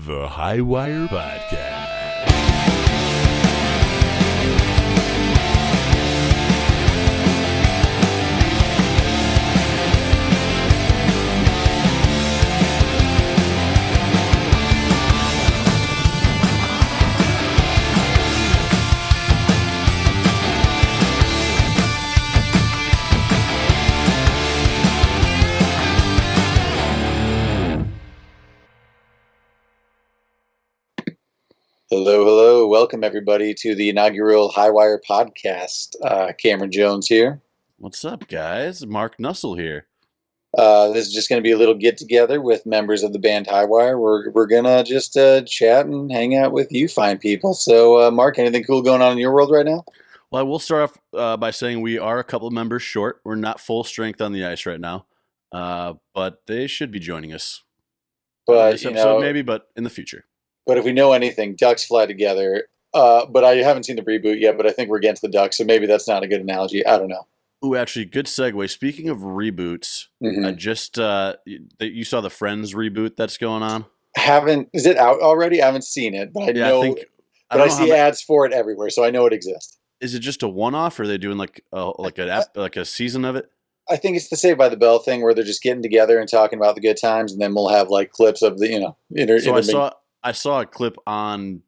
The Highwire Podcast. Hello, hello. Welcome, everybody, to the inaugural Highwire Podcast. Cameron Jones here. What's up, guys? Mark Nussel here. This is just going to be a little get-together with members of the band Highwire. We're going to just chat and hang out with you fine people. So, Mark, anything cool going on in your world right now? Well, I will start off by saying we are a couple of members short. We're not full strength on the ice right now, but they should be joining us. But, this episode, maybe, but in the future. But if we know anything, ducks fly together. But I haven't seen the reboot yet, but I think we're getting to the ducks, so maybe that's not a good analogy. I don't know. Ooh, actually, good segue. Speaking of reboots, I just you saw the Friends reboot that's going on? Is it out already? I haven't seen it, but I know. I see ads for it everywhere, so I know it exists. Is it just a one-off, or are they doing like a season of it? I think it's the Saved by the Bell thing, where they're just getting together and talking about the good times, and then we'll have like clips of the So I saw a clip on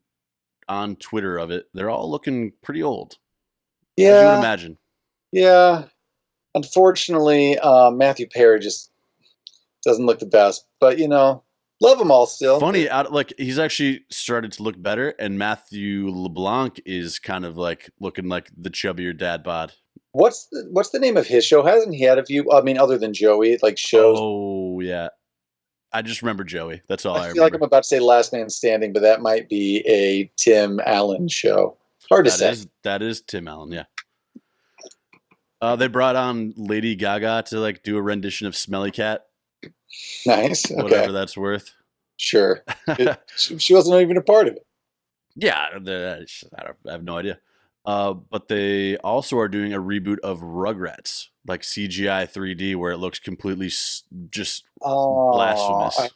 Twitter of it. They're all looking pretty old. Yeah, as you would imagine. Yeah, unfortunately, Matthew Perry just doesn't look the best. But love them all still. Funny, he's actually started to look better, and Matthew LeBlanc is kind of like looking like the chubbier dad bod. What's the name of his show? Hasn't he had a few? I mean, other than Joey, like shows. Oh yeah. I just remember Joey. That's all I remember. I feel like I'm about to say Last Man Standing, but that might be a Tim Allen show. Hard to say. That is Tim Allen, yeah. They brought on Lady Gaga to like do a rendition of Smelly Cat. Nice. Okay. Whatever that's worth. Sure. She wasn't even a part of it. Yeah, I have no idea. But they also are doing a reboot of Rugrats, like CGI 3D, where it looks completely just blasphemous.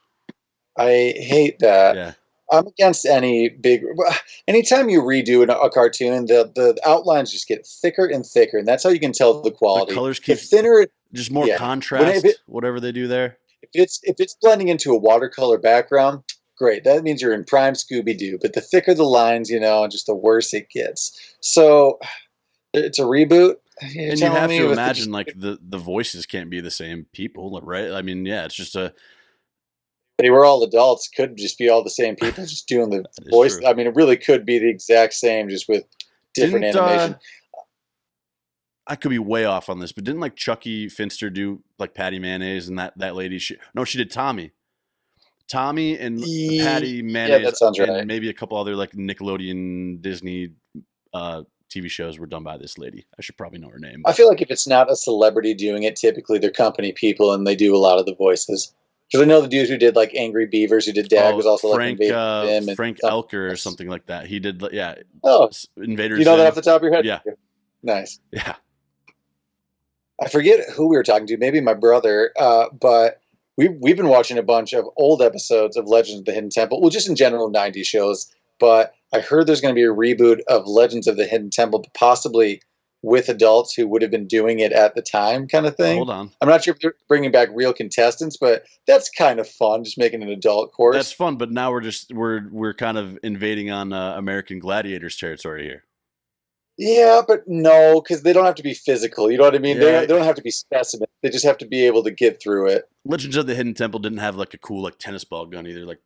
I hate that. Yeah. I'm against anytime you redo a cartoon, the outlines just get thicker and thicker, and that's how you can tell the quality. The colors keep thinner, just more contrast. Whatever they do there. If it's blending into a watercolor background, great. That means you're in prime Scooby-Doo. But the thicker the lines, just the worse it gets. So it's a reboot. And you have to imagine like the voices can't be the same people, right? I mean, yeah, it's just they were all adults. Could just be all the same people just doing the voice. True. I mean, it really could be the exact same, just with different animation. I could be way off on this, but didn't like Chucky Finster do like Patty Mayonnaise and that lady? She did Tommy. Tommy and Patty Mayonnaise, that sounds right. And maybe a couple other like Nickelodeon, Disney TV shows were done by this lady. I should probably know her name. I feel like if it's not a celebrity doing it, typically they're company people and they do a lot of the voices. Because I know the dude who did like Angry Beavers, who did Dag, was also Frank Elker or something like that. He did, yeah. Oh, Invaders. You know that off the top of your head? Yeah. Nice. Yeah. I forget who we were talking to. Maybe my brother. But we've been watching a bunch of old episodes of Legends of the Hidden Temple. Well, just in general 90s shows. But I heard there's going to be a reboot of Legends of the Hidden Temple, possibly with adults who would have been doing it at the time, kind of thing. Hold on. I'm not sure if they're bringing back real contestants, but that's kind of fun, just making an adult course. That's fun, but now we're kind of invading on American Gladiators territory here. Yeah, but no, because they don't have to be physical. You know what I mean? Yeah. They don't have to be specimens. They just have to be able to get through it. Legends of the Hidden Temple didn't have like a cool like tennis ball gun either. Like,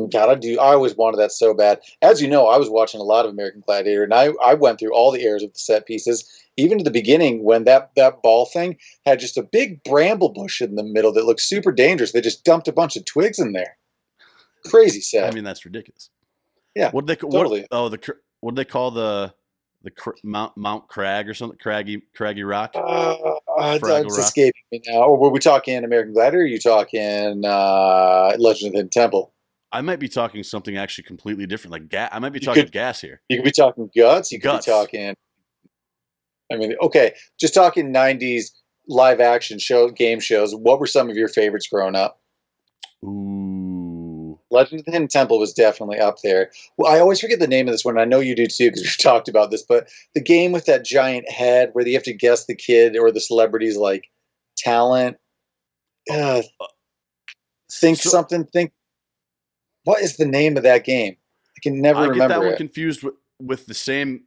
God, I always wanted that so bad. As you know, I was watching a lot of American Gladiator, and I went through all the eras of the set pieces, even to the beginning when that ball thing had just a big bramble bush in the middle that looked super dangerous. They just dumped a bunch of twigs in there. Crazy set. I mean, that's ridiculous. Yeah, what did they call the Mount Crag or something? Craggy Rock? It's escaping me now. Or were we talking American Gladiator, or are you talking Legend of the Hidden Temple? I might be talking something actually completely different. Like I might be talking gas here. You could be talking Guts. You could be talking. I mean, okay, just talking 90s live action game shows. What were some of your favorites growing up? Ooh. Legend of the Hidden Temple was definitely up there. Well, I always forget the name of this one. I know you do too because we've talked about this. But the game with that giant head, where you have to guess the kid or the celebrity's like talent. Uh, think So something. Think. What is the name of that game? I can never I get that remember one it. confused with the same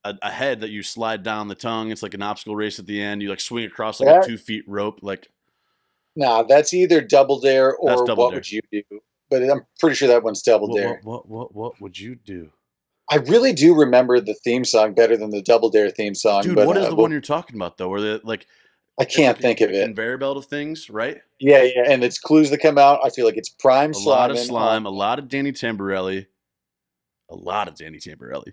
a head that you slide down the tongue. It's like an obstacle race at the end. You like swing across like a That 2 feet rope. Like Nah, that's either Double Dare that's or Double What Dare. Would You Do? But I'm pretty sure that one's Double Dare. What would you do, I really do remember the theme song better than the Double Dare theme song, dude? but What is the one you're talking about though? Where the like I it's can't like think of a it. conveyor belt of things, right? Yeah, yeah, and it's clues that come out. I feel like it's Prime A lot of Slimin' on. slime, a lot of Danny Tamborelli, a lot of Danny Tamborelli.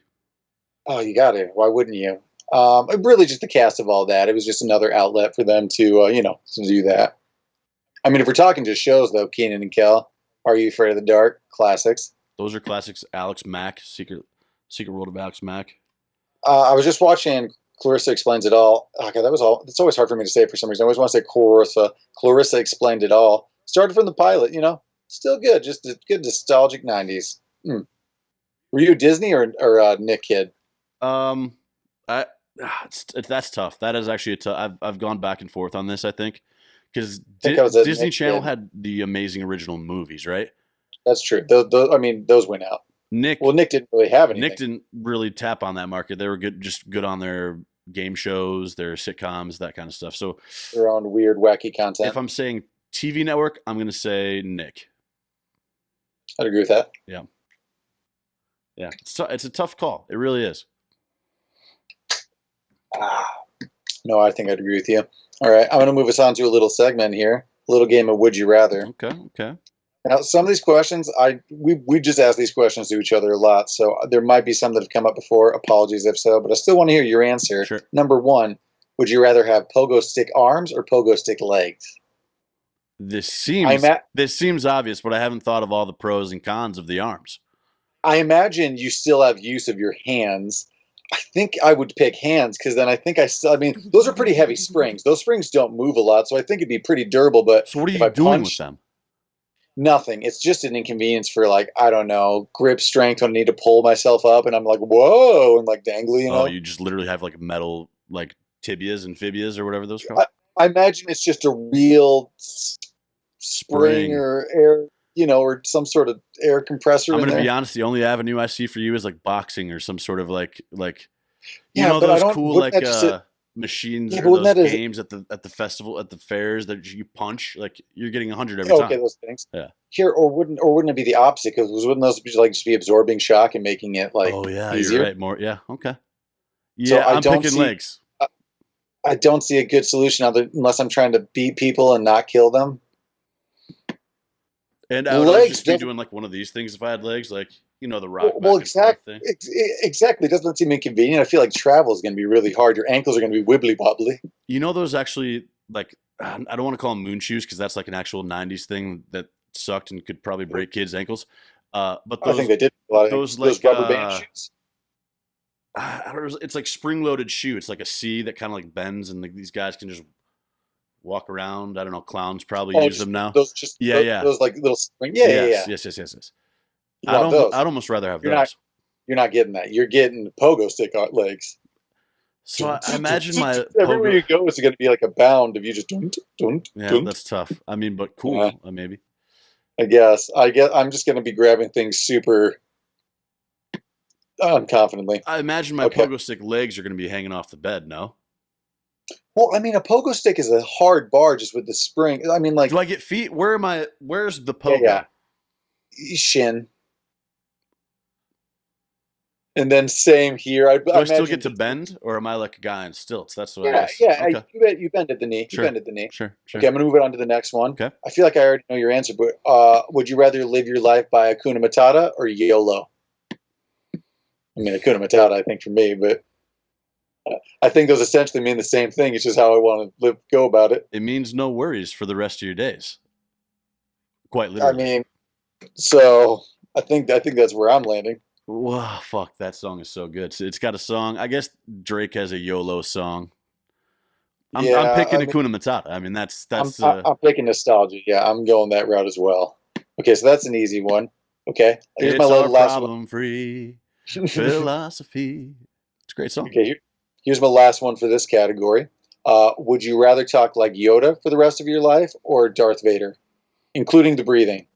Oh, you got it. Why wouldn't you? Really, just the cast of all that. It was just another outlet for them to, to do that. I mean, if we're talking just shows, though, Keenan and Kel, Are You Afraid of the Dark? Classics. Those are classics. Alex Mack, Secret World of Alex Mack. I was just watching Clarissa Explains It All. Oh, God, that was all. It's always hard for me to say for some reason. I always want to say Clarissa. Clarissa Explained It All. Started from the pilot, still good. Just a good nostalgic 90s. Were you a Disney or Nick kid? I that's tough. That is actually a tough. I've gone back and forth on this. I think because I think I was a Disney Nick Channel kid. had the amazing original movies, right? That's true. Those went out. Well, Nick Nick didn't really have Nick anything. didn't really tap on that market. They were just good on their game shows, their sitcoms, that kind of stuff. So Their own weird, wacky if content. I'm saying TV network, I'm gonna say Nick. I'd agree with that. Yeah, yeah. It's a tough call. It really is. Ah, no, I think I'd agree with you. All right, I'm going to move us on to a little segment here, a little game of Would You Rather. Okay. Now, some of these questions, we just ask these questions to each other a lot, so there might be some that have come up before. Apologies if so, but I still want to hear your answer. Sure. Number one, would you rather have pogo stick arms or pogo stick legs? This seems obvious, but I haven't thought of all the pros and cons of the arms. I imagine you still have use of your hands. I think I would pick hands because then I mean, those are pretty heavy springs. Those springs don't move a lot, so I think it'd be pretty durable. But So what are if you I doing with punch, them? nothing. It's just an inconvenience for like, I don't know, grip strength when I need to pull myself up and I'm like, whoa, and like dangly, Oh, you just literally have like metal like tibias and fibias or whatever those are called. I imagine it's just a real spring or air, or some sort of air compressor I'm in going to there. be honest. The only avenue I see for you is like boxing or some sort of like Yeah, but those I don't. cool Wouldn't like that just machines yeah, or but wouldn't those that games at the festival at the fairs that you punch like you're getting 100 every okay, time. those things. Yeah. Here, or wouldn't it be the opposite? Because wouldn't those be like just be absorbing shock and making it like Oh yeah, easier? you're right. More yeah. Okay. So Yeah, I'm picking legs. I don't see a good solution unless I'm trying to beat people and not kill them. And I would always Legs just be doesn't. doing like one of these things if I had legs, like the rock Well, back and forth thing. exactly. Doesn't seem inconvenient. I feel like travel is going to be really hard. Your ankles are going to be wibbly wobbly. Those actually like I don't want to call them moon shoes because that's like an actual '90s thing that sucked and could probably break kids' ankles. But I think they did a lot of those those like rubber band shoes. I don't know. It's like spring-loaded shoe. It's like a C that kind of like bends, and these guys can just walk around. I don't know. Clowns probably use them now. Yeah. Those like little spring. Yeah. Yes. You want those? I'd almost rather have You're those. you're not getting that. You're getting pogo stick legs. So I imagine my everywhere you go is going to be like a bound if you just Yeah, that's tough. I mean, but cool. Maybe. I guess I'm just going to be grabbing things super unconfidently. I imagine my pogo stick legs are going to be hanging off the bed. No. Well, I mean, a pogo stick is a hard bar just with the spring. I mean, like, do I get feet? Where's the pogo? Yeah. Shin. And then same here. Do I still get to bend, or am I like a guy in stilts? That's what. Okay. You bend at the knee. Sure. You bend at the knee. Sure. Okay, I'm gonna move it on to the next one. Okay. I feel like I already know your answer, but would you rather live your life by Hakuna Matata or YOLO? I mean, Hakuna Matata, I think for me, but I think those essentially mean the same thing. It's just how I want to go about it. It means no worries for the rest of your days. Quite literally. I mean, so I think that's where I'm landing. Wow, fuck, that song is so good. It's got a song. I guess Drake has a YOLO song. I'm picking Hakuna Matata. I mean, that's I'm picking nostalgia. Yeah, I'm going that route as well. Okay, so that's an easy one. Okay, here's my It's our last one. problem-free philosophy. It's a great song. Okay, here's my last one for this category. Would you rather talk like Yoda for the rest of your life or Darth Vader, including the breathing?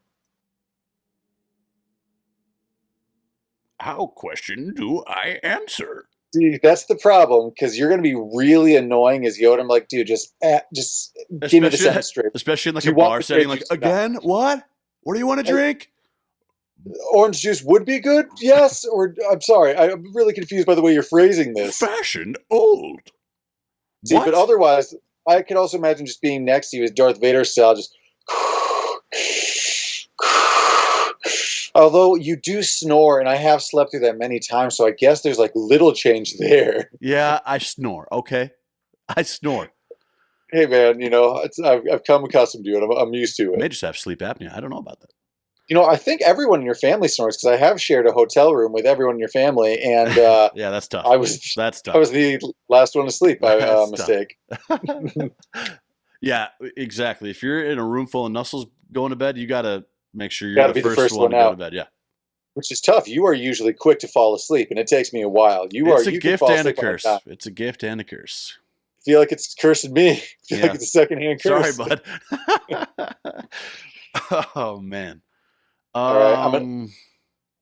How question do I answer? See, that's the problem because you're going to be really annoying as Yoda. I'm like, dude, just give me the sentence straight. Especially in like Do a you want bar the setting, grape like, juice or not? again, what? What do you want to drink? Orange juice would be good, yes. Or I'm sorry, I'm really confused by the way you're phrasing this. Fashioned old. See, but What? otherwise, I could also imagine just being next to you as Darth Vader style, just. Although you do snore, and I have slept through that many times, so I guess there's like little change there. Yeah, I snore. Okay, I snore. Hey, man, I've come accustomed to it. I'm used to I may it. just have sleep apnea. I don't know about that. I think everyone in your family snores because I have shared a hotel room with everyone in your family, and Yeah, that's tough. I was That's I was tough. the last one to sleep by That's tough. mistake. Yeah, exactly. If you're in a room full of nussles going to bed, you gotta make sure you're Got to the be the first first one one to go to out, bed. Yeah, which is tough. You are usually quick to fall asleep, and it takes me a while. it's a You can gift fall and a asleep on a dime. curse. It's a gift and a curse. Feel like it's cursing me. Feel like Yeah. it's a secondhand Sorry, curse. bud. Oh man. All right, Um.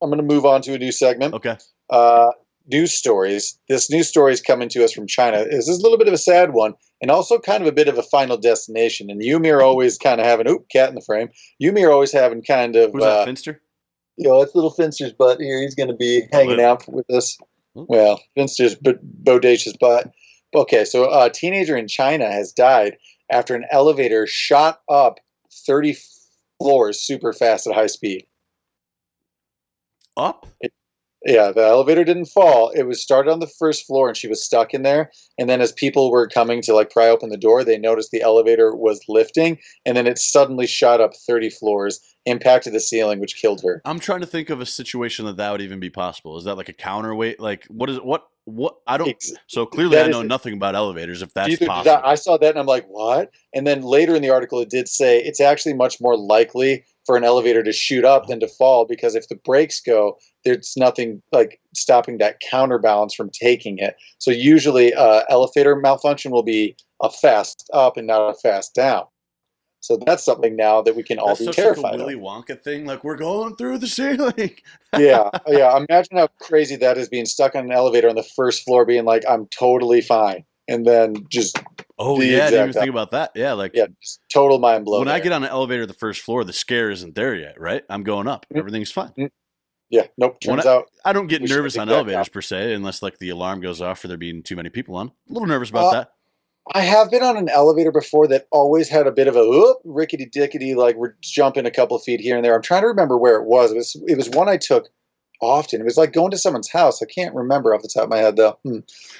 I'm gonna move on to a new segment. Okay. Uh, News stories. This news story is coming to us from China. This is a little bit of a sad one, and also kind of a bit of a final destination. And Yumi are always kind of having, cat in the frame. Yumi are always having kind of, Who's that? Finster. it's little Finster's butt here. He's going to be Oh, hanging little. out with us. Hmm. Well, Finster's bodacious butt. Okay, so a teenager in China has died after an elevator shot up 30 floors super fast at high speed. Up. Yeah, the elevator didn't fall. It was started on the first floor and she was stuck in there. And then as people were coming to like pry open the door, they noticed the elevator was lifting and then it suddenly shot up 30 floors, impacted the ceiling, which killed her. I'm trying to think of a situation that would even be possible. Is that like a counterweight? Like what I don't so clearly That I is know nothing about elevators if that's Neither did possible. I saw that and I'm like, what? And then later in the article, it did say it's actually much more likely for an elevator to shoot up than to fall because if the brakes go, there's nothing like stopping that counterbalance from taking it. So usually, elevator malfunction will be a fast up and not a fast down. So that's something now that we can all That's be such like a terrified Willy of. Wonka thing. Like we're going through the ceiling. Yeah, yeah. Imagine how crazy that is being stuck on an elevator on the first floor, being like, "I'm totally fine," and then just Oh the yeah, I didn't even exact think about that. Yeah, like yeah, just total mind blow when I there. get on an elevator the first floor, the scare isn't there yet, right? I'm going up. Everything's fine. Yeah, nope. Turns out I don't get we should nervous take on that elevators down. per se, unless like the alarm goes off for there being too many people on. A little nervous about that. I have been on an elevator before that always had a bit of a rickety dickety, like we're jumping a couple of feet here and there. I'm trying to remember where it was. It was one I took often. It was like going to someone's house. I can't remember off the top of my head though.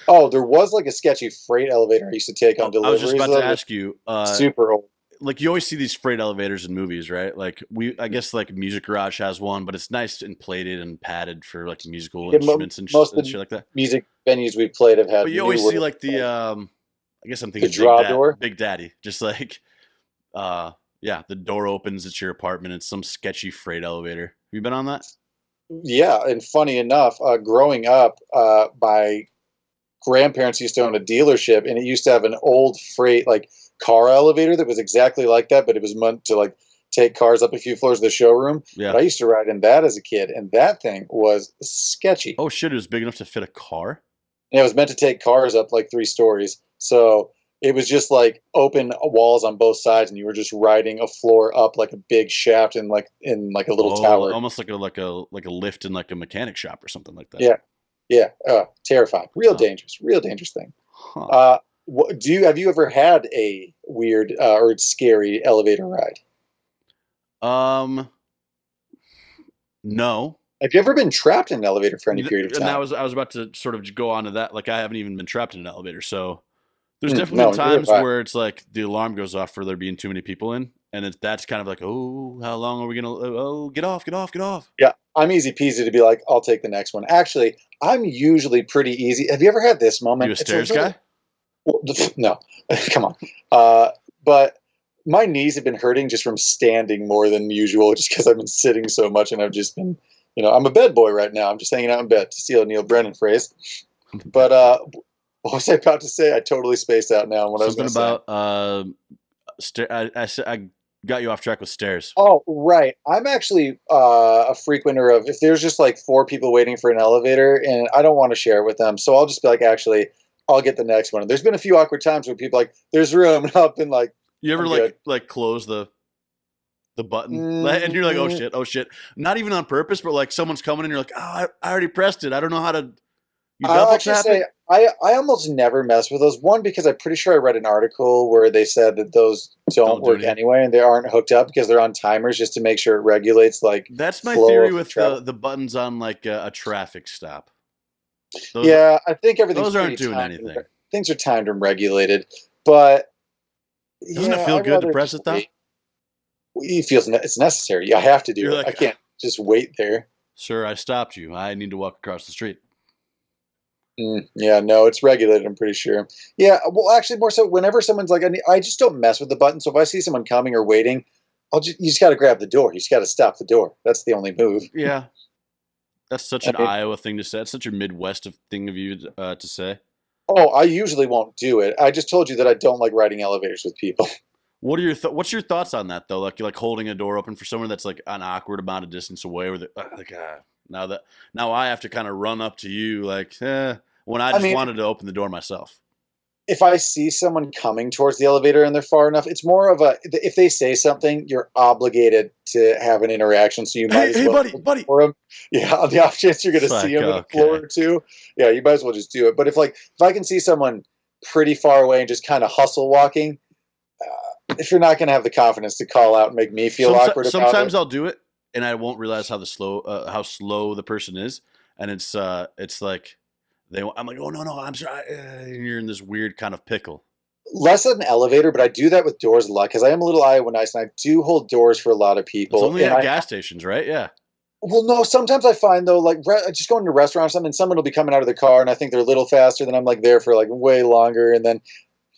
Oh, there was like a sketchy freight elevator I used to take on Oh, I was just deliveries about to though. ask you. Super old. Like you always see these freight elevators in movies, right? Like I guess like Music Garage has one, but it's nice and plated and padded for like musical Yeah, instruments and most of shit the like that. music venues we've played have But had you always see newer, like the I guess I'm the thinking draw door. Big Daddy, just like yeah, the door opens at your apartment. It's some sketchy freight elevator. Have you been on that? Yeah, and funny enough, growing up, my grandparents used to own a dealership, and it used to have an old freight like car elevator that was exactly like that, but it was meant to like take cars up a few floors of the showroom. Yeah. But I used to ride in that as a kid, and that thing was sketchy. Oh shit! It was big enough to fit a car. And it was meant to take cars up like 3 stories, so it was just like open walls on both sides, and you were just riding a floor up like a big shaft in like a little tower. Almost like a lift in like a mechanic shop or something like that. Yeah, yeah, terrifying. Real dangerous thing. Huh. Have you ever had a weird or scary elevator ride? No. Have you ever been trapped in an elevator for any period of And time? I was about to sort of go on to that. Like I haven't even been trapped in an elevator, so there's definitely No, been neither have times I. where it's like the alarm goes off for there being too many people in, and that's kind of like, oh, how long are we gonna? Oh, get off, get off, get off. Yeah, I'm easy peasy to be like, I'll take the next one. Actually, I'm usually pretty easy. Have you ever had this moment? You a stairs guy? Well, no, come on. But my knees have been hurting just from standing more than usual, just because I've been sitting so much, and I've just been, I'm a bed boy right now. I'm just hanging out in bed, to steal a Neil Brennan phrase. But what was I about to say? I totally spaced out now on what Something I was going to say. About I got you off track with stairs. Oh, right. I'm actually a frequenter of, if there's just like 4 people waiting for an elevator and I don't want to share it with them, so I'll just be like, actually, I'll get the next one. And there's been a few awkward times where people like, there's room, and I've been like, you ever like close the button and you're like, oh shit, not even on purpose, but like someone's coming and you're like, I already pressed it. I don't know how to. You double tap it? I almost never mess with those. One, because I'm pretty sure I read an article where they said that those don't work anyway, and they aren't hooked up because they're on timers just to make sure it regulates like. That's my theory with the buttons on like a traffic stop. I think everything's. Those aren't doing anything. Things are timed and regulated, but doesn't it feel good to press it though? It feels it's necessary. I have to do it. Like, I can't just wait there. Sir, I stopped you. I need to walk across the street. Yeah, no, it's regulated, I'm pretty sure. Yeah, well, actually, more so whenever someone's like, I just don't mess with the button. So if I see someone coming or waiting, you just got to grab the door. You just got to stop the door. That's the only move. Yeah. That's such an Iowa thing to say. It's such a Midwest thing of you to say. Oh, I usually won't do it. I just told you that I don't like riding elevators with people. What are your what's your thoughts on that though? Like holding a door open for someone that's like an awkward amount of distance away, where now I have to kind of run up to you like, when I just wanted to open the door myself. If I see someone coming towards the elevator and they're far enough, it's more of if they say something, you're obligated to have an interaction. So you might as well buddy. For them. Yeah, on the off chance you're going to see them in a floor or two. Yeah, you might as well just do it. But if I can see someone pretty far away and just kind of hustle walking, if you're not going to have the confidence to call out and make me feel awkward about it. Sometimes I'll do it and I won't realize how slow the person is. And it's like, I'm like, oh, no, I'm sorry. And you're in this weird kind of pickle. Less than an elevator, but I do that with doors a lot because I am a little Iowa nice and I do hold doors for a lot of people. It's only at gas stations, right? Yeah. Well, no, sometimes I find though, like just going to a restaurant or something, someone will be coming out of the car and I think they're a little faster than I'm like there for like way longer. And then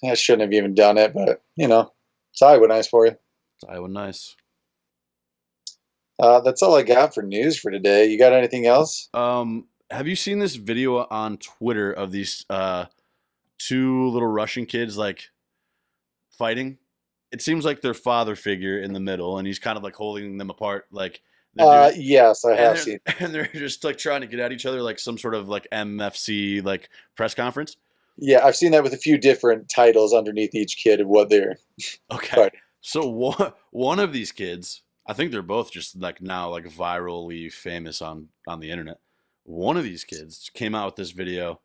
I shouldn't have even done it, but it's Iowa nice for you. It's Iowa nice. That's all I got for news for today. You got anything else? Have you seen this video on Twitter of these 2 little Russian kids like fighting? It seems like their father figure in the middle, and he's kind of like holding them apart. Like, yes, I have seen. And they're just like trying to get at each other, like some sort of like MFC like press conference. Yeah, I've seen that with a few different titles underneath each kid of what they're. Okay, fighting. So one of these kids, I think they're both just like now like virally famous on the internet. One of these kids came out with this video.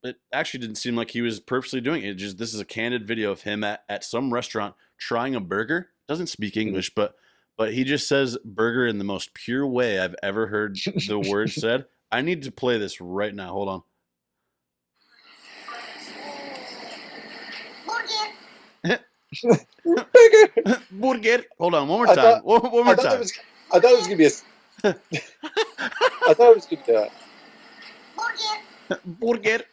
It actually didn't seem like he was purposely doing it. This is a candid video of him at some restaurant trying a burger. Doesn't speak English, but he just says burger in the most pure way I've ever heard the word said. I need to play this right now. Hold on. Burger. Burger. Hold on, one more time. One more time. I thought it was gonna be I thought it was gonna be burger.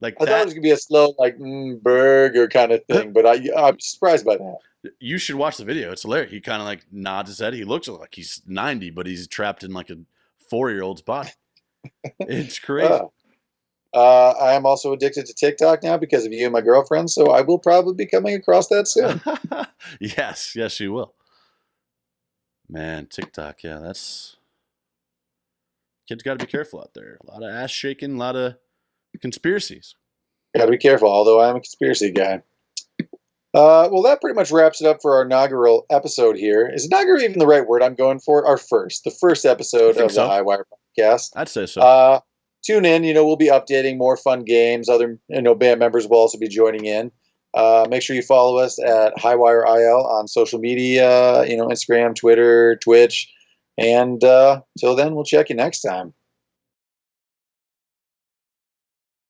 Like I thought it was gonna be a slow like burger kind of thing, but I'm surprised by that. You should watch the video. It's hilarious. He kind of like nods his head. He looks like he's 90, but he's trapped in like a 4-year-old's body. It's crazy. I am also addicted to TikTok now because of you and my girlfriend, so I will probably be coming across that soon. Yes, you will. Man, TikTok, yeah, that's... Kids got to be careful out there. A lot of ass shaking, a lot of conspiracies. Got to be careful, although I'm a conspiracy guy. Well, that pretty much wraps it up for our inaugural episode here. Is inaugural even the right word I'm going for? The first episode of the Highwire podcast. I'd say so. Tune in. We'll be updating more fun games. Other band members will also be joining in. Make sure you follow us at Highwire IL on social media. Instagram, Twitter, Twitch, and till then, we'll check you next time.